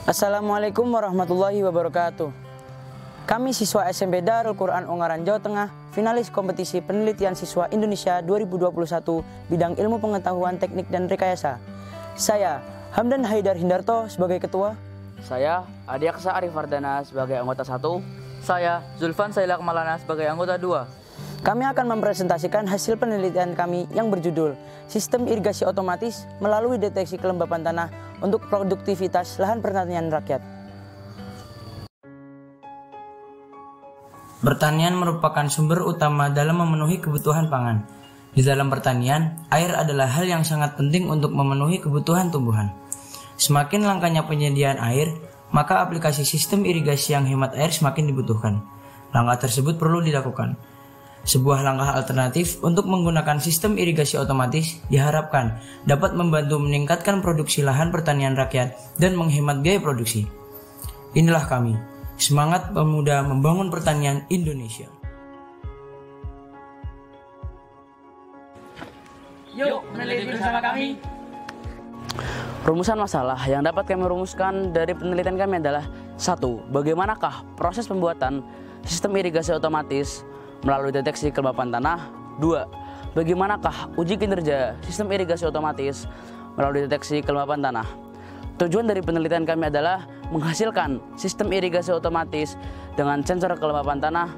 Assalamualaikum warahmatullahi wabarakatuh. Kami siswa SMP Darul Quran Ungaran, Jawa Tengah, finalis kompetisi penelitian siswa Indonesia 2021 bidang ilmu pengetahuan teknik dan rekayasa. Saya Hamdan Haidar Hindarto sebagai ketua. Saya Adi Aksa Arif Ardana sebagai anggota 1. Saya Zulfan Sailak Malana sebagai anggota 2. Kami akan mempresentasikan hasil penelitian kami yang berjudul Sistem Irigasi Otomatis melalui Deteksi Kelembapan Tanah untuk Produktivitas Lahan Pertanian Rakyat. Pertanian merupakan sumber utama dalam memenuhi kebutuhan pangan. Di dalam pertanian, air adalah hal yang sangat penting untuk memenuhi kebutuhan tumbuhan. Semakin langkanya penyediaan air, maka aplikasi sistem irigasi yang hemat air semakin dibutuhkan. Langkah tersebut perlu dilakukan. Sebuah langkah alternatif untuk menggunakan sistem irigasi otomatis diharapkan dapat membantu meningkatkan produksi lahan pertanian rakyat dan menghemat biaya produksi. Inilah kami, semangat pemuda membangun pertanian Indonesia. Yuk meneliti bersama kami. Rumusan masalah yang dapat kami rumuskan dari penelitian kami adalah: 1. Bagaimanakah proses pembuatan sistem irigasi otomatis melalui deteksi kelembapan tanah? 2. Bagaimanakah uji kinerja sistem irigasi otomatis melalui deteksi kelembapan tanah? Tujuan dari penelitian kami adalah menghasilkan sistem irigasi otomatis dengan sensor kelembapan tanah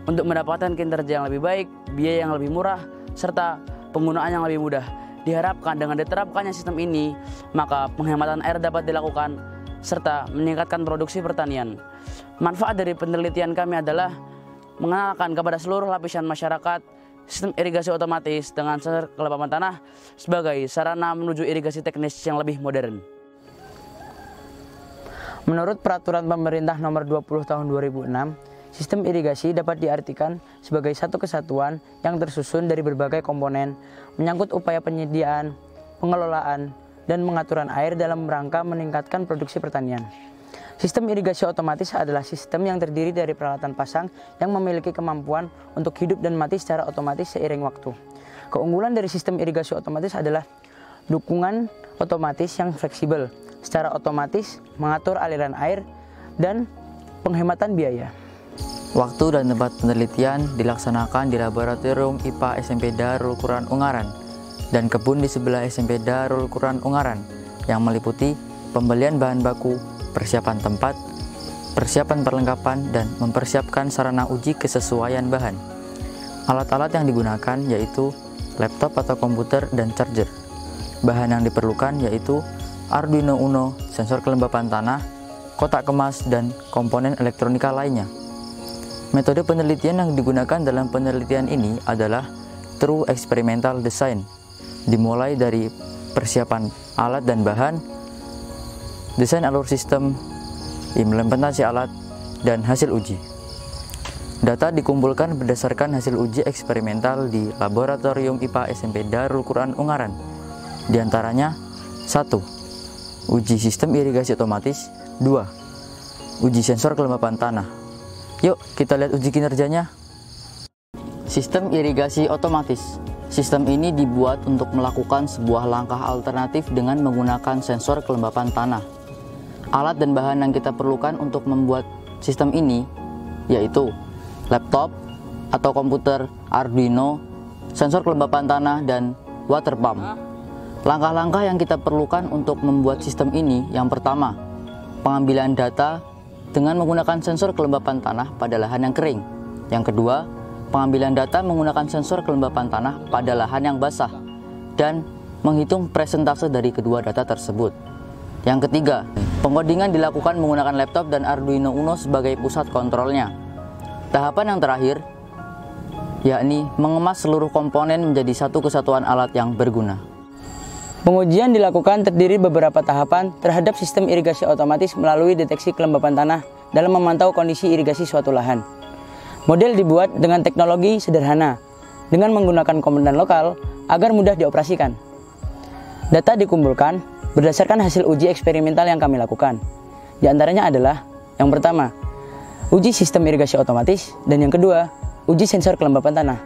untuk mendapatkan kinerja yang lebih baik, biaya yang lebih murah, serta penggunaan yang lebih mudah. Diharapkan dengan diterapkannya sistem ini, maka penghematan air dapat dilakukan serta meningkatkan produksi pertanian. Manfaat dari penelitian kami adalah mengenalkan kepada seluruh lapisan masyarakat sistem irigasi otomatis dengan sensor kelembapan tanah sebagai sarana menuju irigasi teknis yang lebih modern. Menurut Peraturan Pemerintah Nomor 20 Tahun 2006, sistem irigasi dapat diartikan sebagai satu kesatuan yang tersusun dari berbagai komponen, menyangkut upaya penyediaan, pengelolaan, dan pengaturan air dalam rangka meningkatkan produksi pertanian. Sistem irigasi otomatis adalah sistem yang terdiri dari peralatan pasang yang memiliki kemampuan untuk hidup dan mati secara otomatis seiring waktu. Keunggulan dari sistem irigasi otomatis adalah dukungan otomatis yang fleksibel, secara otomatis mengatur aliran air, dan penghematan biaya. Waktu dan tempat penelitian dilaksanakan di Laboratorium IPA SMP Darul Quran Ungaran dan kebun di sebelah SMP Darul Quran Ungaran yang meliputi pembelian bahan baku, persiapan tempat, persiapan perlengkapan, dan mempersiapkan sarana uji kesesuaian bahan. Alat-alat yang digunakan yaitu laptop atau komputer dan charger. Bahan yang diperlukan yaitu Arduino Uno, sensor kelembapan tanah, kotak kemas, dan komponen elektronika lainnya. Metode penelitian yang digunakan dalam penelitian ini adalah True Experimental Design, dimulai dari persiapan alat dan bahan, desain alur sistem, implementasi alat, dan hasil uji. Data dikumpulkan berdasarkan hasil uji eksperimental di Laboratorium IPA SMP Darul Quran Ungaran. Di antaranya: 1. Uji sistem irigasi otomatis. 2. Uji sensor kelembapan tanah. Yuk kita lihat uji kinerjanya. Sistem irigasi otomatis. Sistem ini dibuat untuk melakukan sebuah langkah alternatif dengan menggunakan sensor kelembapan tanah. Alat dan bahan yang kita perlukan untuk membuat sistem ini yaitu laptop atau komputer Arduino, sensor kelembapan tanah, dan water pump. Langkah-langkah yang kita perlukan untuk membuat sistem ini: yang pertama, pengambilan data dengan menggunakan sensor kelembapan tanah pada lahan yang kering. Yang kedua, pengambilan data menggunakan sensor kelembapan tanah pada lahan yang basah dan menghitung presentase dari kedua data tersebut. Yang ketiga, pengodingan dilakukan menggunakan laptop dan Arduino Uno sebagai pusat kontrolnya. Tahapan yang terakhir, yakni mengemas seluruh komponen menjadi satu kesatuan alat yang berguna. Pengujian dilakukan terdiri beberapa tahapan terhadap sistem irigasi otomatis melalui deteksi kelembapan tanah dalam memantau kondisi irigasi suatu lahan. Model dibuat dengan teknologi sederhana, dengan menggunakan komponen lokal agar mudah dioperasikan. Data dikumpulkan berdasarkan hasil uji eksperimental yang kami lakukan. Di antaranya adalah: yang pertama, uji sistem irigasi otomatis, dan yang kedua, uji sensor kelembapan tanah.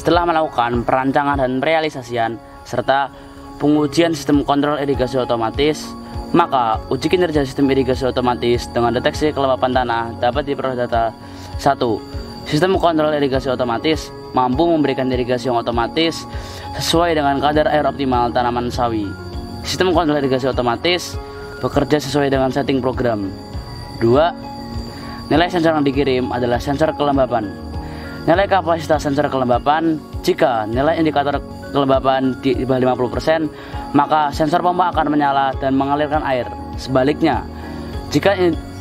Setelah melakukan perancangan dan realisasian serta pengujian sistem kontrol irigasi otomatis, Maka, uji kinerja sistem irigasi otomatis dengan deteksi kelembapan tanah dapat diperoleh data 1. Sistem kontrol irigasi otomatis mampu memberikan irigasi yang otomatis sesuai dengan kadar air optimal tanaman sawi. Sistem kontrol irigasi otomatis bekerja sesuai dengan setting program. 2. Nilai sensor yang dikirim adalah sensor kelembapan. Nilai kapasitas sensor kelembapan, jika nilai indikator kelembapan di bawah 50%, maka sensor pompa akan menyala dan mengalirkan air. Sebaliknya, jika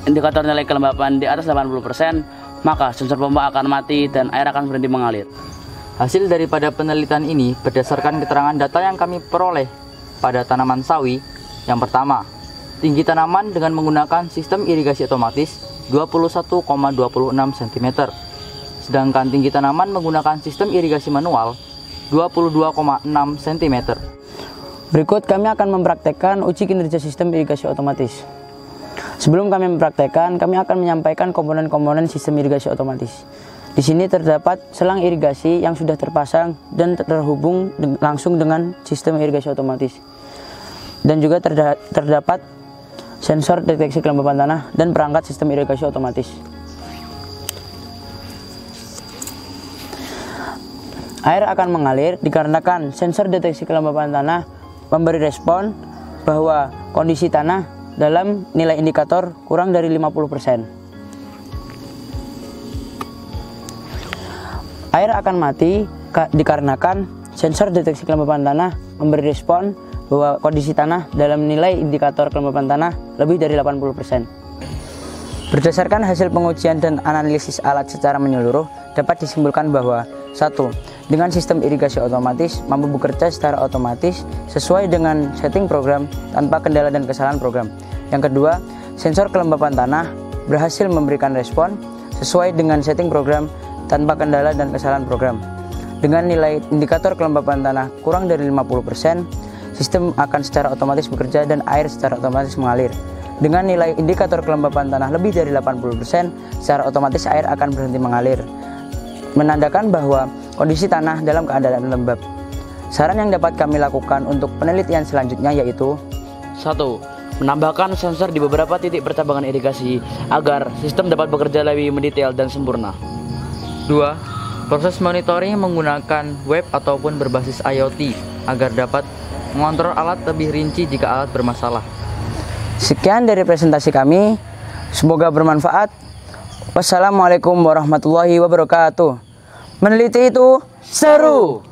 indikator nilai kelembapan di atas 80%, maka sensor pompa akan mati dan air akan berhenti mengalir. Hasil daripada penelitian ini berdasarkan keterangan data yang kami peroleh pada tanaman sawi. Yang pertama, tinggi tanaman dengan menggunakan sistem irigasi otomatis 21,26 cm. Sedangkan tinggi tanaman menggunakan sistem irigasi manual 22,6 cm. Berikut kami akan mempraktekkan uji kinerja sistem irigasi otomatis. Sebelum kami mempraktekkan, kami akan menyampaikan komponen-komponen sistem irigasi otomatis. Di sini terdapat selang irigasi yang sudah terpasang dan terhubung langsung dengan sistem irigasi otomatis. Dan juga terdapat sensor deteksi kelembapan tanah dan perangkat sistem irigasi otomatis. Air akan mengalir dikarenakan sensor deteksi kelembapan tanah memberi respon bahwa kondisi tanah dalam nilai indikator kurang dari 50%. Air akan mati dikarenakan sensor deteksi kelembapan tanah memberi respon bahwa kondisi tanah dalam nilai indikator kelembapan tanah lebih dari 80%. Berdasarkan hasil pengujian dan analisis alat secara menyeluruh, dapat disimpulkan bahwa 1. Dengan sistem irigasi otomatis mampu bekerja secara otomatis sesuai dengan setting program tanpa kendala dan kesalahan program. Yang kedua, sensor kelembapan tanah berhasil memberikan respon sesuai dengan setting program tanpa kendala dan kesalahan program. Dengan nilai indikator kelembapan tanah kurang dari 50%, sistem akan secara otomatis bekerja dan air secara otomatis mengalir. Dengan nilai indikator kelembapan tanah lebih dari 80%, secara otomatis air akan berhenti mengalir, menandakan bahwa kondisi tanah dalam keadaan lembab. Saran yang dapat kami lakukan untuk penelitian selanjutnya yaitu 1. Menambahkan sensor di beberapa titik percabangan irigasi agar sistem dapat bekerja lebih mendetail dan sempurna. 2. Proses monitoring menggunakan web ataupun berbasis IoT agar dapat mengontrol alat lebih rinci jika alat bermasalah. sekian dari presentasi kami. Semoga bermanfaat. Wassalamualaikum warahmatullahi wabarakatuh. Meneliti itu seru.